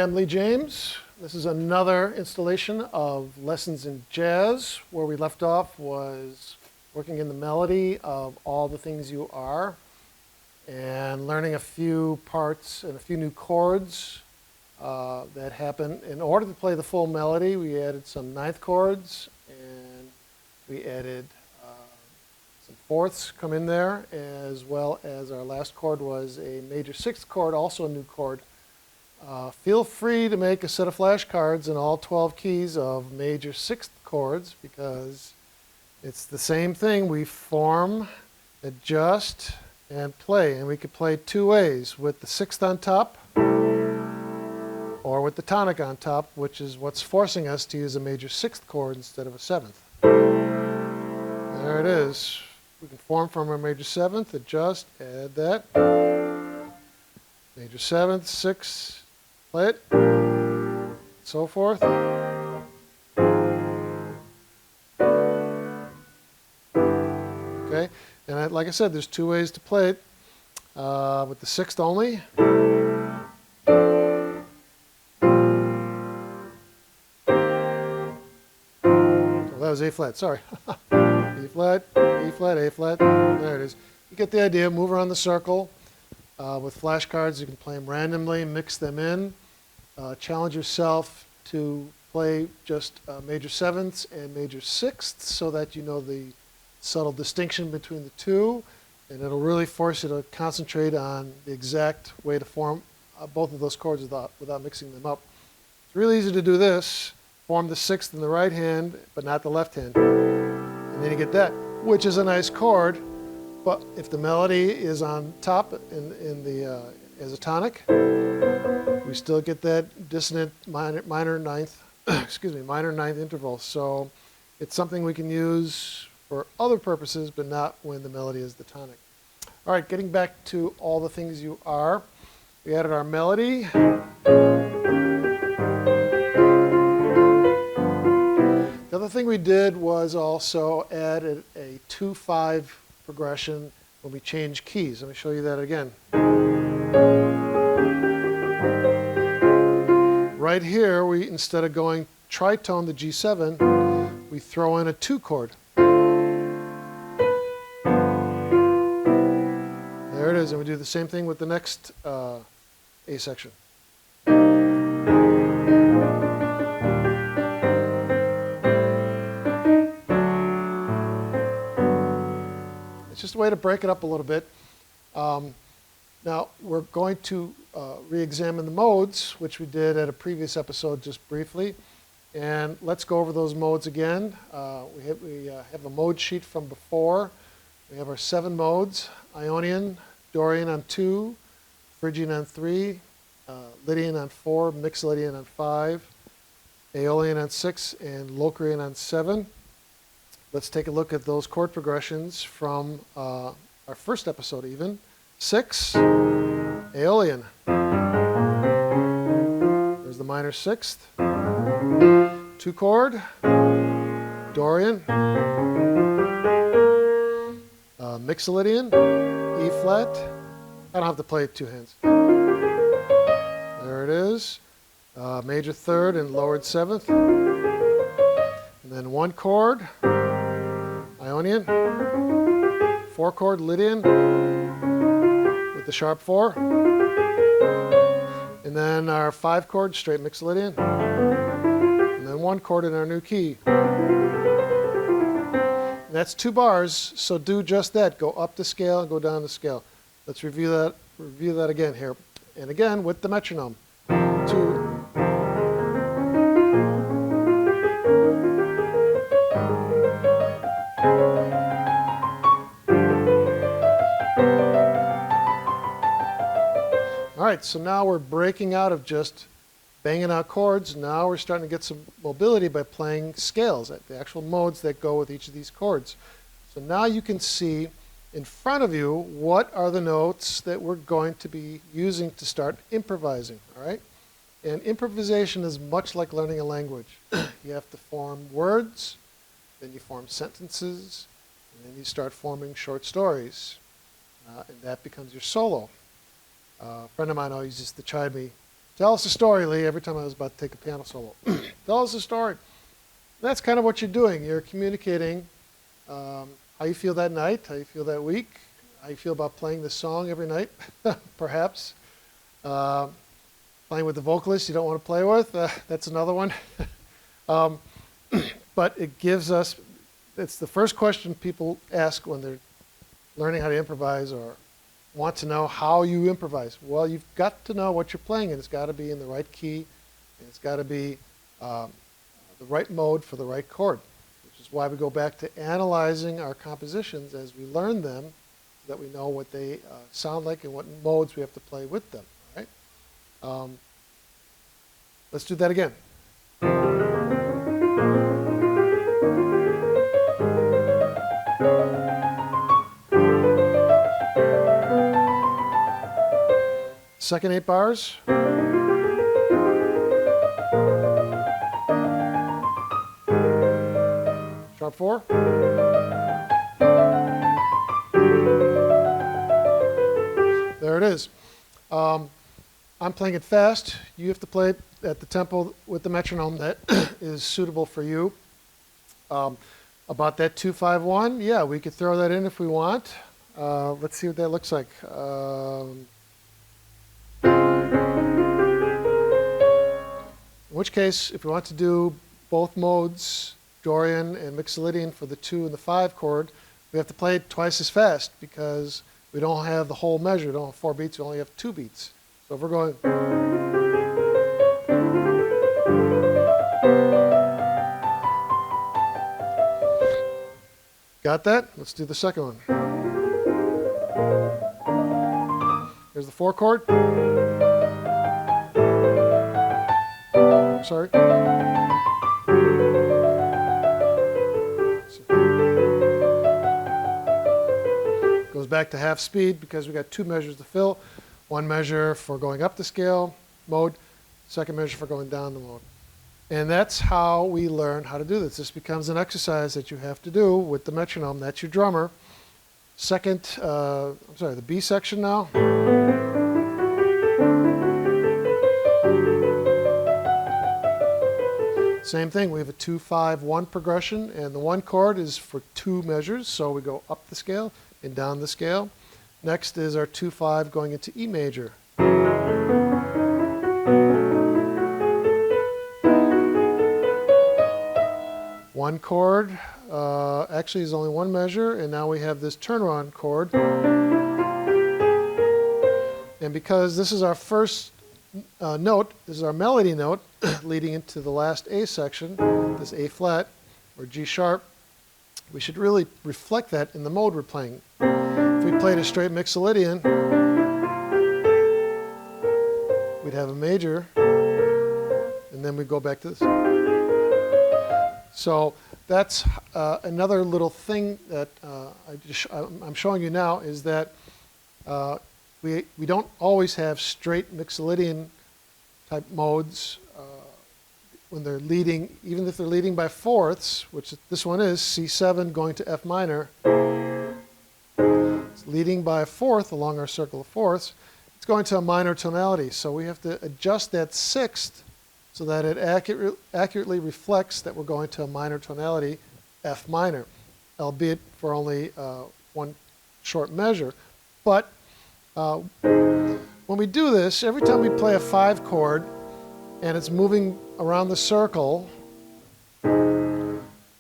I'm Lee James. This is another installation of Lessons in Jazz. Where we left off was working in the melody of All the Things You Are and learning a few parts and a few new chords that happen. In order to play the full melody, we added some ninth chords and we added some fourths come in there, as well as our last chord was a major sixth chord, also a new chord. Feel free to make a set of flashcards in all 12 keys of major sixth chords because it's the same thing. We form, adjust, and play. And we could play two ways, with the sixth on top or with the tonic on top, which is what's forcing us to use a major sixth chord instead of a seventh. There it is. We can form from a major seventh, adjust, add that. Major seventh, sixth, play it, so forth. Okay, and like I said, there's two ways to play it. With the sixth only. Oh, that was A flat, sorry. E flat, E flat, A flat, there it is. You get the idea, move around the circle. With flashcards, you can play them randomly, mix them in. Challenge yourself to play just major sevenths and major sixths so that you know the subtle distinction between the two, and it'll really force you to concentrate on the exact way to form both of those chords without mixing them up. It's really easy to do this. Form the sixth in the right hand, but not the left hand. And then you get that, which is a nice chord. But if the melody is on top as a tonic, we still get that dissonant minor ninth, minor ninth interval. So it's something we can use for other purposes, but not when the melody is the tonic. All right, getting back to All the Things You Are, we added our melody. The other thing we did was also added a 2-5 progression when we change keys. Let me show you that again. Right here, we, instead of going tritone, the G7, we throw in a 2 chord. There it is, and we do the same thing with the next A section. It's just a way to break it up a little bit. Now, we're going to re-examine the modes, which we did at a previous episode just briefly. And let's go over those modes again. We have a mode sheet from before. We have our 7 modes: Ionian, Dorian on 2, Phrygian on 3, Lydian on 4, Mixolydian on 5, Aeolian on 6, and Locrian on 7. Let's take a look at those chord progressions from our first episode even. 6, Aeolian. There's the minor sixth. 2 chord, Dorian. Mixolydian, E flat. I don't have to play it 2 hands. There it is. Major third and lowered 7th. And then 1 chord, Ionian, 4 chord Lydian with the sharp 4, and then our 5 chord straight Mixolydian, and then 1 chord in our new key. And that's 2 bars, so do just that. Go up the scale and go down the scale. Let's review that again here, and again with the metronome. 2. All right, so now we're breaking out of just banging out chords. Now we're starting to get some mobility by playing scales, the actual modes that go with each of these chords. So now you can see in front of you what are the notes that we're going to be using to start improvising, all right? And improvisation is much like learning a language. You have to form words, then you form sentences, and then you start forming short stories. And that becomes your solo. A friend of mine always used to chide me, Tell us a story, Lee, every time I was about to take a piano solo. Tell us a story. That's kind of what you're doing. You're communicating how you feel that night, how you feel that week, how you feel about playing this song every night, perhaps. Playing with the vocalist you don't want to play with, that's another one. But it gives us, it's the first question people ask when they're learning how to improvise or want to know how you improvise. Well, you've got to know what you're playing, and it's got to be in the right key, and it's got to be the right mode for the right chord, which is why we go back to analyzing our compositions as we learn them, so that we know what they sound like and what modes we have to play with them. Right? Let's do that again. Second 8 bars. Sharp 4. There it is. I'm playing it fast. You have to play it at the tempo with the metronome that is suitable for you. About that 2-5-1, yeah, we could throw that in if we want. Let's see what that looks like. In which case, if we want to do both modes, Dorian and Mixolydian for the 2 and the 5 chord, we have to play it twice as fast because we don't have the whole measure. We don't have 4 beats, we only have 2 beats. So if we're going... Got that? Let's do the second one. Here's the 4 chord. Sorry. Goes back to half speed because we got 2 measures to fill. 1 measure for going up the scale mode, 2nd measure for going down the mode. And that's how we learn how to do this. This becomes an exercise that you have to do with the metronome. That's your drummer. The B section now. Same thing, we have a 2-5-1 progression, and the 1 chord is for 2 measures, so we go up the scale and down the scale. Next is our 2-5 going into E major. One chord, actually is only 1 measure, and now we have this turnaround chord. And because this is our first note, this is our melody note leading into the last A section, this A flat or G sharp, we should really reflect that in the mode we're playing. If we played a straight Mixolydian, we'd have a major, and then we go back to this. So that's another little thing that I'm showing you now is that we don't always have straight Mixolydian type modes when they're leading, even if they're leading by fourths, which this one is, C7 going to F minor. It's leading by a fourth along our circle of fourths. It's going to a minor tonality, so we have to adjust that sixth so that it accurately reflects that we're going to a minor tonality, F minor, albeit for only 1 short measure. But when we do this, every time we play a 5 chord and it's moving around the circle,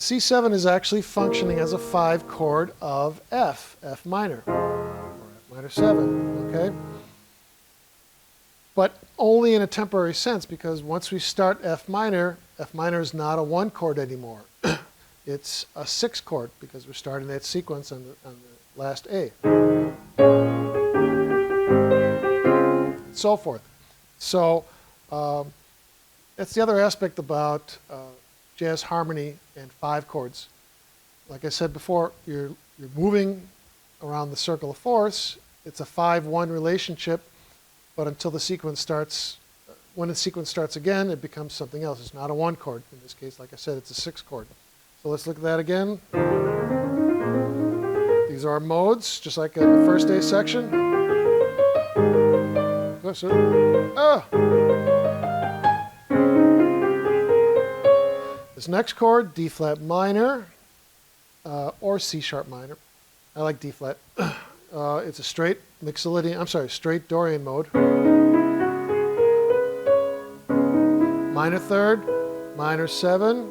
C7 is actually functioning as a 5 chord of F, F minor, or F minor 7, okay? But only in a temporary sense, because once we start F minor is not a 1 chord anymore. It's a 6 chord because we're starting that sequence on the last A. And so forth. So that's the other aspect about jazz harmony and 5 chords. Like I said before, you're moving around the circle of fourths. It's a 5-1 relationship. But until the sequence starts, when the sequence starts again, it becomes something else. It's not a 1 chord. In this case, like I said, it's a 6 chord. So let's look at that again. These are our modes, just like in the first A section. Ah! this next chord, D flat minor, or C sharp minor. I like D flat. It's a straight straight Dorian mode. Minor third, minor 7,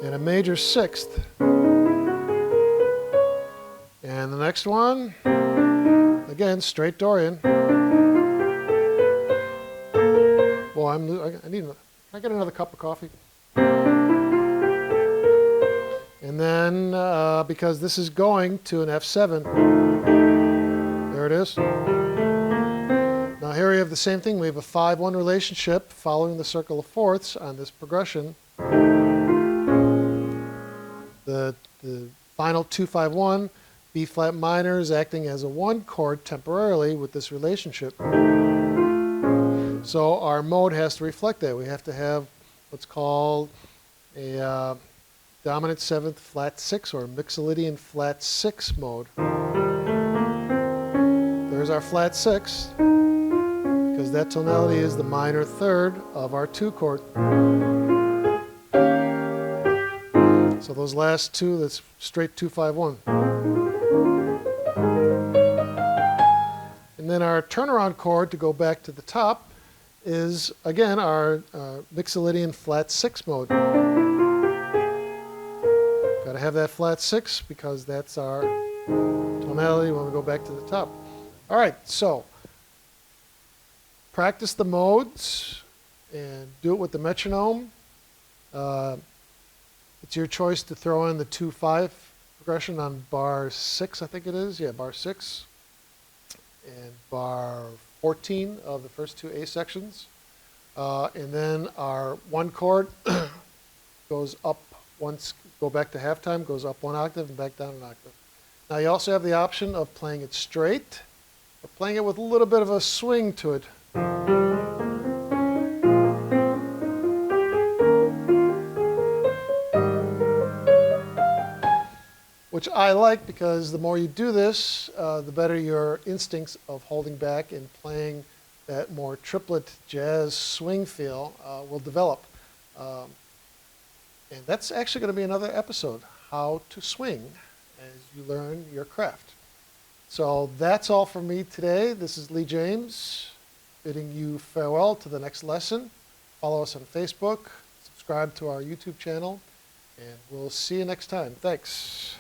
and a major 6th. And the next one, again, straight Dorian. Well, I need, can I get another cup of coffee? And then, because this is going to an F7, there it is. Now here we have the same thing. We have a 5-1 relationship following the circle of fourths on this progression. The final 2-5-1, B flat minor is acting as a 1 chord temporarily with this relationship. So our mode has to reflect that. We have to have what's called a dominant 7th flat 6 or Mixolydian flat 6 mode. There's our flat 6, because that tonality is the minor 3rd of our 2 chord. So those last two, that's straight 2-5-1. And then our turnaround chord to go back to the top is, again, our Mixolydian flat 6 mode. Got to have that flat 6 because that's our tonality when we go back to the top. All right, so practice the modes and do it with the metronome. It's your choice to throw in the 2-5 progression on bar 6, I think it is. Yeah, bar 6. And bar 14 of the first 2 A sections. And then our 1 chord goes up once, go back to halftime, goes up 1 octave and back down an octave. Now you also have the option of playing it straight or playing it with a little bit of a swing to it. Which I like because the more you do this, the better your instincts of holding back and playing that more triplet jazz swing feel will develop. And that's actually going to be another episode, how to swing as you learn your craft. So that's all from me today. This is Lee James bidding you farewell to the next lesson. Follow us on Facebook, subscribe to our YouTube channel, and we'll see you next time. Thanks.